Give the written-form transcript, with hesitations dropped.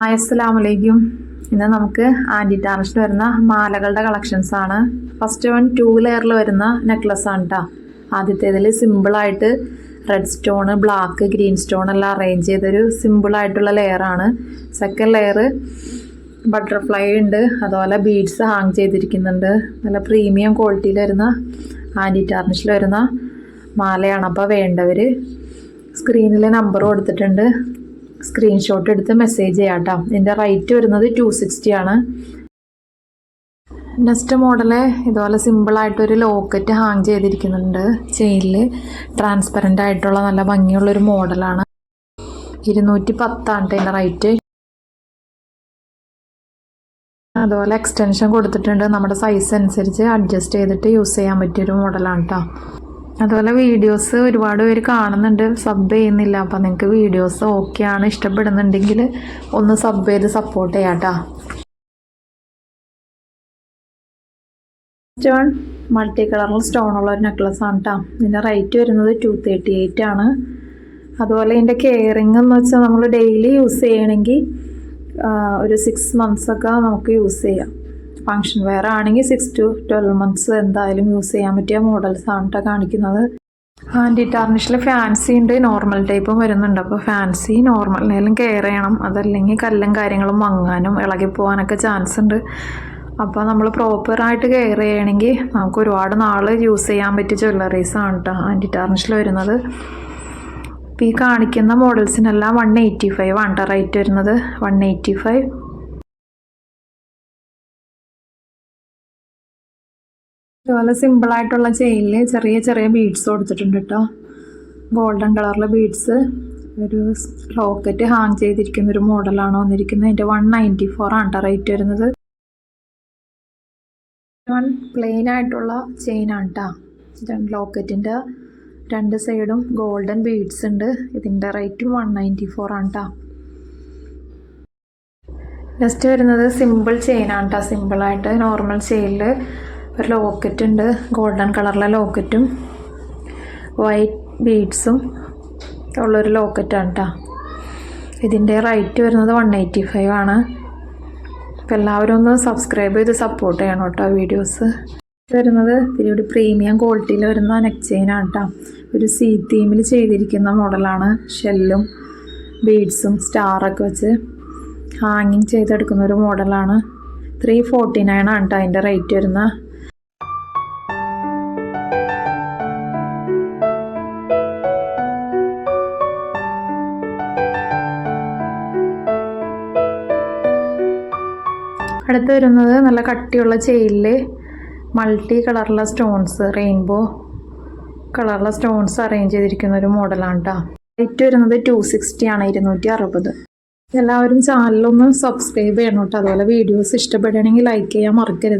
അസ്സലാമലൈക്കും. ഇന്ന് നമുക്ക് ആൻറ്റി ടാർണിഷിൽ വരുന്ന മാലകളുടെ കളക്ഷൻസ് ആണ്. ഫസ്റ്റ് വൺ 2 ലെയറിൽ വരുന്ന നെക്ലസ് ആണ് കേട്ടോ. ആദ്യത്തേതിൽ സിമ്പിളായിട്ട് red stone, black, green stone എല്ലാം അറേഞ്ച് ചെയ്തൊരു സിമ്പിളായിട്ടുള്ള ലെയറാണ്. സെക്കൻഡ് ലെയർ ബട്ടർഫ്ലൈ ഉണ്ട്, അതുപോലെ ബീഡ്സ് ഹാങ് ചെയ്തിരിക്കുന്നുണ്ട്. നല്ല പ്രീമിയം ക്വാളിറ്റിയിൽ വരുന്ന ആൻറ്റി ടാർണിഷിൽ വരുന്ന മാലയാണ്. അപ്പോൾ വേണ്ടവർ സ്ക്രീനിൽ നമ്പർ കൊടുത്തിട്ടുണ്ട്, സ്ക്രീൻഷോട്ട് എടുത്ത് മെസ്സേജ് ചെയ്യാം കേട്ടോ. ഇതിൻ്റെ റേറ്റ് വരുന്നത് 260 ആണ്. നെക്സ്റ്റ് മോഡല് ഇതുപോലെ സിമ്പിളായിട്ടൊരു ലോക്കറ്റ് ഹാങ് ചെയ്തിരിക്കുന്നുണ്ട്. ചെയിനിൽ ട്രാൻസ്പെറൻ്റ് ആയിട്ടുള്ള നല്ല ഭംഗിയുള്ളൊരു മോഡലാണ്. 210 ആണ് ഇതിൻ്റെ റേറ്റ്. അതുപോലെ എക്സ്റ്റൻഷൻ കൊടുത്തിട്ടുണ്ട്, നമ്മുടെ സൈസ് അനുസരിച്ച് അഡ്ജസ്റ്റ് ചെയ്തിട്ട് യൂസ് ചെയ്യാൻ പറ്റിയൊരു മോഡലാണ് കേട്ടോ. അതുപോലെ വീഡിയോസ് ഒരുപാട് പേര് കാണുന്നുണ്ട്, സബ് ചെയ്യുന്നില്ല. അപ്പം നിങ്ങൾക്ക് വീഡിയോസ് ഓക്കെ ആണ്, ഇഷ്ടപ്പെടുന്നുണ്ടെങ്കിൽ ഒന്ന് സബ് ചെയ്ത് സപ്പോർട്ട് ചെയ്യാം കേട്ടോ. സ്റ്റോൺ മൾട്ടി കളറിൽ സ്റ്റോണുള്ള ഒരു നെക്ലസ് ആണ് കേട്ടോ. ഇതിൻ്റെ റേറ്റ് വരുന്നത് 238 ആണ്. അതുപോലെ ഇതിൻ്റെ കെയറിങ് എന്ന് വെച്ചാൽ നമ്മൾ ഡെയിലി യൂസ് ചെയ്യണമെങ്കിൽ ഒരു 6 months ഒക്കെ നമുക്ക് യൂസ് ചെയ്യാം. ഫങ്ഷൻ വെയർ ആണെങ്കിൽ 6 to 12 months എന്തായാലും യൂസ് ചെയ്യാൻ പറ്റിയ മോഡൽസ് ആണ് കേട്ടോ കാണിക്കുന്നത്. ആൻറ്റി ടാർണിഷിൽ ഫാൻസി ഉണ്ട്, നോർമൽ ടൈപ്പും വരുന്നുണ്ട്. അപ്പോൾ ഫാൻസി നോർമലിനേലും കെയർ ചെയ്യണം, അതല്ലെങ്കിൽ കല്ലും കാര്യങ്ങളും മങ്ങാനും ഇളകി പോകാനൊക്കെ ചാൻസ് ഉണ്ട്. അപ്പോൾ നമ്മൾ പ്രോപ്പറായിട്ട് കെയർ ചെയ്യണമെങ്കിൽ നമുക്ക് ഒരുപാട് നാൾ യൂസ് ചെയ്യാൻ പറ്റിയ ജ്വല്ലറീസ് ആണ് കേട്ടോ ആൻറ്റി ടാർണിഷിൽ വരുന്നത്. ഇപ്പോൾ ഈ കാണിക്കുന്ന മോഡൽസിനെല്ലാം 185 ആണ് കേട്ടോ റേറ്റ് വരുന്നത്. 185. അതുപോലെ സിമ്പിളായിട്ടുള്ള ചെയിനിൽ ചെറിയ ചെറിയ ബീഡ്സ് കൊടുത്തിട്ടുണ്ട് കേട്ടോ. ഗോൾഡൻ കളറിലെ ബീഡ്സ്, ഒരു ലോക്കറ്റ് ഹാങ് ചെയ്തിരിക്കുന്ന ഒരു മോഡലാണ് വന്നിരിക്കുന്നത്. അതിൻ്റെ 194 ആണ് കേട്ടോ റേറ്റ് വരുന്നത്. പ്ലെയിൻ ആയിട്ടുള്ള ചെയിനാണ് കേട്ടോ. ലോക്കറ്റിൻ്റെ 2 സൈഡും ഗോൾഡൻ ബീഡ്സ് ഉണ്ട്. ഇതിൻ്റെ റേറ്റും 194 ആണ് കേട്ടോ. നെക്സ്റ്റ് വരുന്നത് സിമ്പിൾ ചെയിനാണ് കേട്ടോ. സിമ്പിളായിട്ട് നോർമൽ ചെയിനിൽ ഒരു ലോക്കറ്റ് ഉണ്ട്, ഗോൾഡൻ കളറിലെ ലോക്കറ്റും വൈറ്റ് ബീഡ്സും ഉള്ളൊരു ലോക്കറ്റാണ് കേട്ടോ. ഇതിൻ്റെ റേറ്റ് വരുന്നത് 185 ആണ്. അപ്പോൾ എല്ലാവരും ഒന്ന് സബ്സ്ക്രൈബ് ചെയ്ത് സപ്പോർട്ട് ചെയ്യണം കേട്ടോ വീഡിയോസ്. വരുന്നത് ഇതിലൊരു പ്രീമിയം ക്വാളിറ്റിയിൽ വരുന്ന നെക്ക് ചെയിനാണ് കേട്ടോ. ഒരു സീ തീമിൽ ചെയ്തിരിക്കുന്ന മോഡലാണ്. ഷെല്ലും ബീഡ്സും സ്റ്റാറൊക്കെ വെച്ച് ഹാങ്ങിങ് ചെയ്തെടുക്കുന്ന ഒരു മോഡലാണ്. 349 ആണ് കേട്ടോ അതിൻ്റെ റേറ്റ് വരുന്നത്. അടുത്ത് വരുന്നത് നല്ല കട്ടിയുള്ള ചെയിനിൽ മൾട്ടി കളറുള്ള സ്റ്റോൺസ്, റെയിൻബോ കളറുള്ള സ്റ്റോൺസ് അറേഞ്ച് ചെയ്തിരിക്കുന്ന ഒരു മോഡലാണ് കേട്ടോ. റേറ്റ് വരുന്നത് 260 ആണ്, 260. എല്ലാവരും ചാനലൊന്ന് സബ്സ്ക്രൈബ് ചെയ്യണം കേട്ടോ. അതുപോലെ വീഡിയോസ് ഇഷ്ടപ്പെടുകയാണെങ്കിൽ ലൈക്ക് ചെയ്യാൻ മറക്കരുത്.